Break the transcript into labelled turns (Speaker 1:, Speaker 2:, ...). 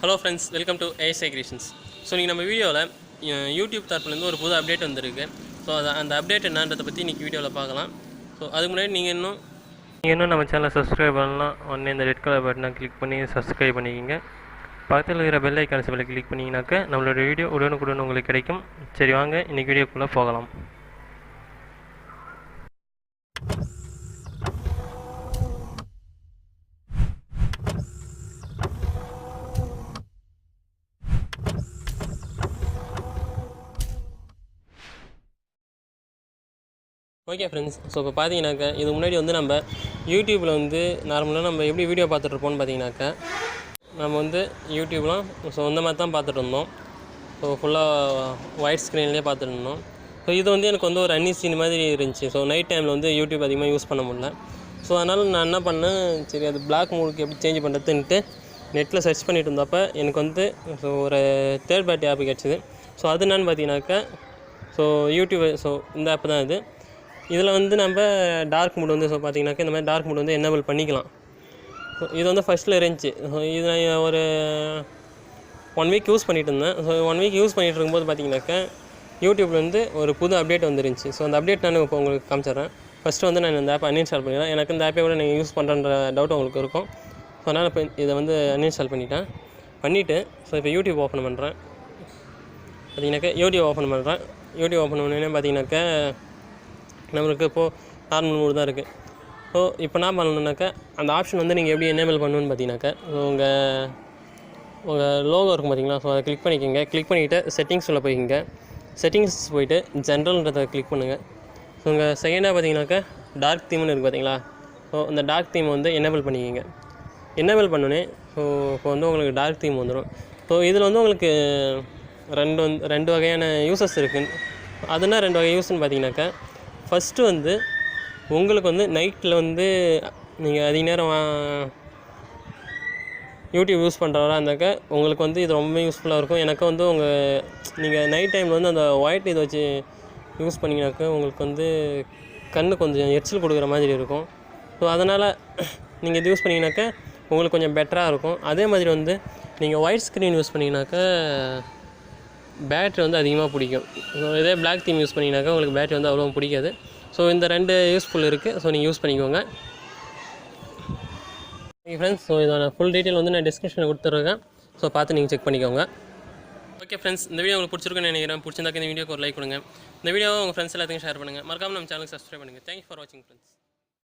Speaker 1: Hello friends, welcome to ASJ CREATIONS. So நீங்க நம்ம வீடியோல YouTube தரப்புல இருந்து ஒரு புது அப்டேட் வந்திருக்கு. சோ அந்த அப்டேட் என்னன்றத பத்தி இன்னைக்கு வீடியோல பார்க்கலாம். சோ அதுக்கு முன்னாடி நீங்க இன்னும் நம்ம சேனலை சப்ஸ்கிரைப் பண்ணலாம். உடனே இந்த ரெட் கலர் பட்டனை கிளிக் பண்ணி சப்ஸ்கிரைப் பண்ணிக்கங்க. பக்கத்தில் இருக்கிற பெல் ஐகான் சிம்பிளை கிளிக் பண்ணிங்கனாக்க நம்மளோட வீடியோ உடனுக்குடன் உங்களுக்கு கிடைக்கும். சரி வாங்க இன்னைக்கு வீடியோக்குள்ள போகலாம். ஓகே ஃப்ரெண்ட்ஸ், ஸோ இப்போ பார்த்தீங்கன்னாக்கா இது முன்னாடி நம்ம யூடியூப்பில் நார்மலாக நம்ம எப்படி வீடியோ பார்த்துட்ருப்போம்னு பார்த்தீங்கன்னாக்கா நம்ம யூடியூப்லாம் ஸோ இந்த மாதிரி தான் பார்த்துட்டு இருந்தோம். ஸோ ஃபுல்லாக ஒயிட் ஸ்க்ரீன்லேயே பார்த்துட்டு இருந்தோம். ஸோ இது எனக்கு ஒரு அன்இசீன் மாதிரி இருந்துச்சு. ஸோ நைட் டைமில் யூடியூப் அதிகமாக யூஸ் பண்ண முடியல. ஸோ அதனால் நான் என்ன பண்ணேன், சரி அது பிளாக் மோடுக்கு எப்படி சேஞ்ச் பண்ணுறதுன்ட்டு நெட்டில் சர்ச் பண்ணிட்டு இருந்தப்போ எனக்கு ஸோ ஒரு தேர்ட் பார்ட்டி ஆப் கிடச்சிது. ஸோ அது என்னன்னு பார்த்தீங்கன்னாக்கா ஸோ யூடியூப், ஸோ இந்த ஆப் தான் இது. இதில் நம்ம டார்க் மோட் ஸோ பார்த்தீங்கன்னாக்கா இந்த மாதிரி டார்க் மோட் எனேபிள் பண்ணிக்கலாம். ஸோ இது ஃபஸ்ட்டில் இருந்துச்சு. ஸோ இது நான் ஒரு 1 வீக் யூஸ் பண்ணிகிட்டு இருந்தேன். ஸோ 1 வீக் யூஸ் பண்ணிகிட்டு இருக்கும்போது பார்த்தீங்கன்னாக்கா யூடியூப்பில் ஒரு புது அப்டேட் வந்துருந்துச்சு. ஸோ அந்த அப்டேட் நான் இப்போ உங்களுக்கு காமிச்சிட்றேன். ஃபஸ்ட்டு நான் இந்த ஆப்பை அன்இன்ஸ்டால் பண்ணிடுறேன். எனக்கு இந்த ஆப்பை விட நீங்கள் யூஸ் பண்ணுறன்ற டவுட் உங்களுக்கு இருக்கும். ஸோ அதனால் இப்போ இதை அன்இன்ஸ்டால் பண்ணிவிட்டு ஸோ இப்போ யூடியூப் ஓப்பன் பண்ணுறேன். பார்த்தீங்கன்னாக்கா யூடியூப் ஓப்பன் பண்ணுறேன். யூடியூப் ஓப்பன் பண்ணோன்னே பார்த்தீங்கன்னாக்கா நம்மளுக்கு இப்போது நார்மல் மோடு தான் இருக்குது. ஸோ இப்போ என்ன பண்ணணுன்னாக்கா அந்த ஆப்ஷன் நீங்கள் எப்படி எனேபிள் பண்ணணுன்னு பார்த்தீங்கன்னாக்கா உங்கள் லோகோ இருக்கும் பார்த்தீங்களா, ஸோ அதை கிளிக் பண்ணிக்கோங்க. கிளிக் பண்ணிவிட்டு செட்டிங்ஸில் போய்க்கிங்க. செட்டிங்ஸ் போய்ட்டு ஜென்ரல்ன்றதை கிளிக் பண்ணுங்கள். ஸோ உங்கள் செகண்டாக பார்த்தீங்கன்னாக்கா டார்க் தீம்னு இருக்குது பார்த்தீங்களா, ஸோ இந்த டார்க் தீம் எனேபிள் பண்ணிக்கிங்க. எனேபிள் பண்ணோன்னே ஸோ இப்போ உங்களுக்கு டார்க் தீம் வந்துடும். ஸோ இதில் உங்களுக்கு ரெண்டு வகையான யூசஸ் இருக்குது. அதுனா 2 வகை யூஸ்ன்னு பார்த்தீங்கன்னாக்கா ஃபஸ்ட்டு உங்களுக்கு நைட்டில் நீங்கள் அதிக நேரம் யூடியூப் யூஸ் பண்ணுறவரா இருந்தாக்கா உங்களுக்கு இது ரொம்ப யூஸ்ஃபுல்லாக இருக்கும். எனக்கு நீங்கள் நைட் டைமில் அந்த ஒயிட் இதை வச்சு யூஸ் பண்ணிங்கனாக்கா உங்களுக்கு கண்ணு கொஞ்சம் எரிச்சல் கொடுக்குற மாதிரி இருக்கும். ஸோ அதனால் நீங்கள் இது யூஸ் பண்ணிங்கனாக்கா உங்களுக்கு கொஞ்சம் பெட்டராக இருக்கும். அதே மாதிரி நீங்கள் ஒயிட் ஸ்க்ரீன் யூஸ் பண்ணிங்கனாக்கா பேட்ரி அதிகமாக பிடிக்கும். ஸோ இதே பிளாக் தீம் யூஸ் பண்ணிங்கனாக்கா உங்களுக்கு பேட்ரி அவ்வளோ பிடிக்காது. ஸோ இந்த 2 யூஸ்ஃபுல் இருக்குது. ஸோ நீங்கள் யூஸ் பண்ணிக்கோங்க. ஓகே ஃப்ரெண்ட்ஸ், ஸோ இதோட ஃபுல் டீட்டெயில் நான் டிஸ்கிரிப்ஷனில் கொடுத்துருக்கேன். ஸோ பார்த்து நீங்கள் செக் பண்ணிக்கோங்க. ஓகே ஃப்ரெண்ட்ஸ், இந்த வீடியோ உங்களுக்கு பிடிச்சிருக்குன்னு நினைக்கிறேன். பிடிச்சிருந்தாக்க இந்த வீடியோக்கு ஒரு லைக் கொடுங்க. இந்த வீடியோவை உங்கள் ஃப்ரெண்ட்ஸ் எல்லாத்தையும் ஷேர் பண்ணுங்கள். மறக்காமல் நம்ம சேனலுக்கு சப்ஸ்கிரைப் பண்ணுங்கள். தேங்க்யூ ஃபார் வாட்சிங் ஃப்ரெண்ட்ஸ்.